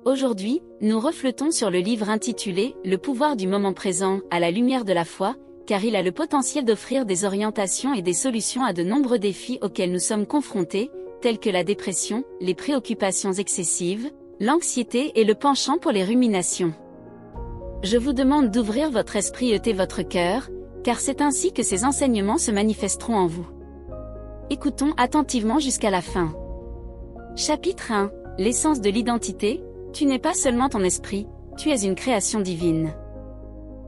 Aujourd'hui, nous reflétons sur le livre intitulé « Le pouvoir du moment présent, à la lumière de la foi », car il a le potentiel d'offrir des orientations et des solutions à de nombreux défis auxquels nous sommes confrontés, tels que la dépression, les préoccupations excessives, l'anxiété et le penchant pour les ruminations. Je vous demande d'ouvrir votre esprit et votre cœur, car c'est ainsi que ces enseignements se manifesteront en vous. Écoutons attentivement jusqu'à la fin. Chapitre 1. L'essence de l'identité. Tu n'es pas seulement ton esprit, tu es une création divine.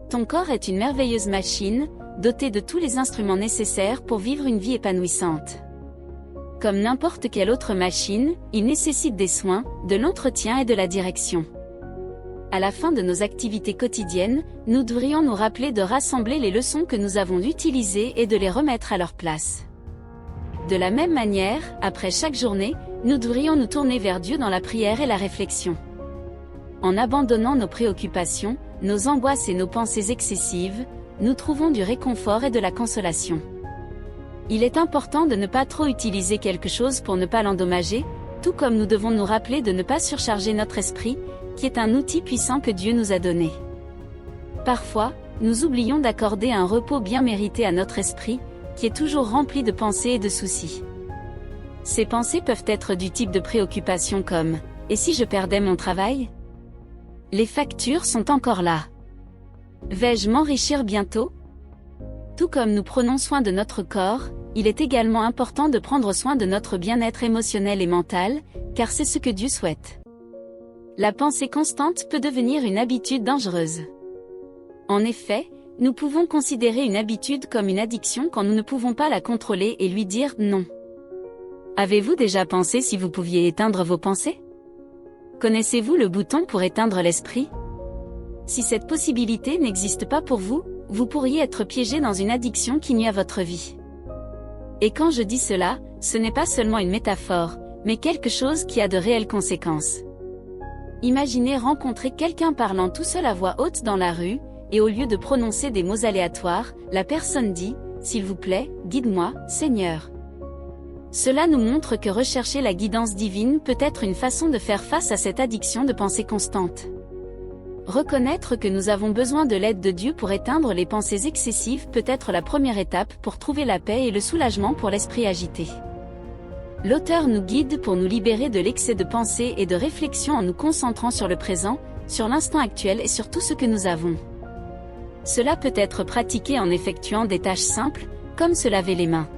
Ton corps est une merveilleuse machine, dotée de tous les instruments nécessaires pour vivre une vie épanouissante. Comme n'importe quelle autre machine, il nécessite des soins, de l'entretien et de la direction. À la fin de nos activités quotidiennes, nous devrions nous rappeler de rassembler les leçons que nous avons utilisées et de les remettre à leur place. De la même manière, après chaque journée, nous devrions nous tourner vers Dieu dans la prière et la réflexion. En abandonnant nos préoccupations, nos angoisses et nos pensées excessives, nous trouvons du réconfort et de la consolation. Il est important de ne pas trop utiliser quelque chose pour ne pas l'endommager, tout comme nous devons nous rappeler de ne pas surcharger notre esprit, qui est un outil puissant que Dieu nous a donné. Parfois, nous oublions d'accorder un repos bien mérité à notre esprit, qui est toujours rempli de pensées et de soucis. Ces pensées peuvent être du type de préoccupation comme « Et si je perdais mon travail ? Les factures sont encore là. Vais-je m'enrichir bientôt ? » Tout comme nous prenons soin de notre corps, il est également important de prendre soin de notre bien-être émotionnel et mental, car c'est ce que Dieu souhaite. La pensée constante peut devenir une habitude dangereuse. En effet, nous pouvons considérer une habitude comme une addiction quand nous ne pouvons pas la contrôler et lui dire non. Avez-vous déjà pensé si vous pouviez éteindre vos pensées ? Connaissez-vous le bouton pour éteindre l'esprit ? Si cette possibilité n'existe pas pour vous, vous pourriez être piégé dans une addiction qui nuit à votre vie. Et quand je dis cela, ce n'est pas seulement une métaphore, mais quelque chose qui a de réelles conséquences. Imaginez rencontrer quelqu'un parlant tout seul à voix haute dans la rue, et au lieu de prononcer des mots aléatoires, la personne dit « S'il vous plaît, guide-moi, Seigneur ». Cela nous montre que rechercher la guidance divine peut être une façon de faire face à cette addiction de pensée constante. Reconnaître que nous avons besoin de l'aide de Dieu pour éteindre les pensées excessives peut être la première étape pour trouver la paix et le soulagement pour l'esprit agité. L'auteur nous guide pour nous libérer de l'excès de pensée et de réflexion en nous concentrant sur le présent, sur l'instant actuel et sur tout ce que nous avons. Cela peut être pratiqué en effectuant des tâches simples, comme se laver les mains.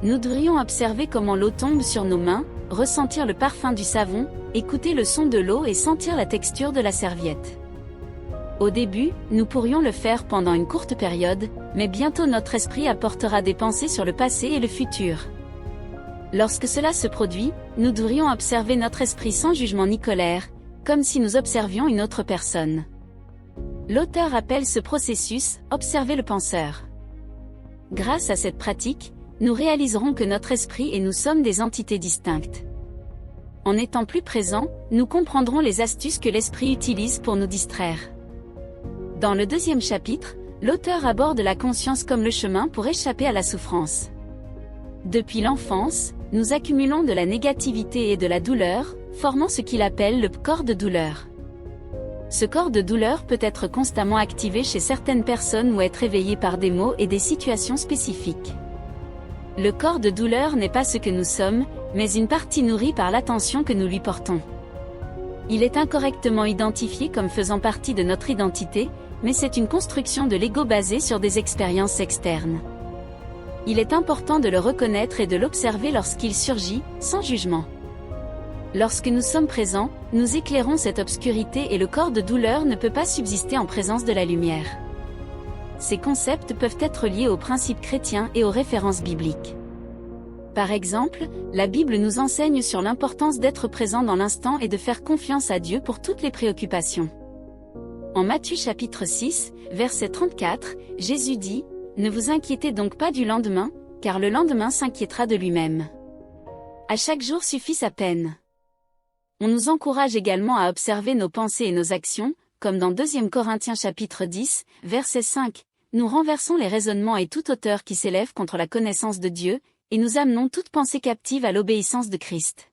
Nous devrions observer comment l'eau tombe sur nos mains, ressentir le parfum du savon, écouter le son de l'eau et sentir la texture de la serviette. Au début, nous pourrions le faire pendant une courte période, mais bientôt notre esprit apportera des pensées sur le passé et le futur. Lorsque cela se produit, nous devrions observer notre esprit sans jugement ni colère, comme si nous observions une autre personne. L'auteur appelle ce processus « observer le penseur ». Grâce à cette pratique, nous réaliserons que notre esprit et nous sommes des entités distinctes. En étant plus présents, nous comprendrons les astuces que l'esprit utilise pour nous distraire. Dans le deuxième chapitre, l'auteur aborde la conscience comme le chemin pour échapper à la souffrance. Depuis l'enfance, nous accumulons de la négativité et de la douleur, formant ce qu'il appelle le corps de douleur. Ce corps de douleur peut être constamment activé chez certaines personnes ou être éveillé par des mots et des situations spécifiques. Le corps de douleur n'est pas ce que nous sommes, mais une partie nourrie par l'attention que nous lui portons. Il est incorrectement identifié comme faisant partie de notre identité, mais c'est une construction de l'ego basée sur des expériences externes. Il est important de le reconnaître et de l'observer lorsqu'il surgit, sans jugement. Lorsque nous sommes présents, nous éclairons cette obscurité et le corps de douleur ne peut pas subsister en présence de la lumière. Ces concepts peuvent être liés aux principes chrétiens et aux références bibliques. Par exemple, la Bible nous enseigne sur l'importance d'être présent dans l'instant et de faire confiance à Dieu pour toutes les préoccupations. En Matthieu chapitre 6, verset 34, Jésus dit « Ne vous inquiétez donc pas du lendemain, car le lendemain s'inquiétera de lui-même. À chaque jour suffit sa peine. » On nous encourage également à observer nos pensées et nos actions, comme dans 2 Corinthiens chapitre 10, verset 5, nous renversons les raisonnements et toute hauteur qui s'élève contre la connaissance de Dieu, et nous amenons toute pensée captive à l'obéissance de Christ.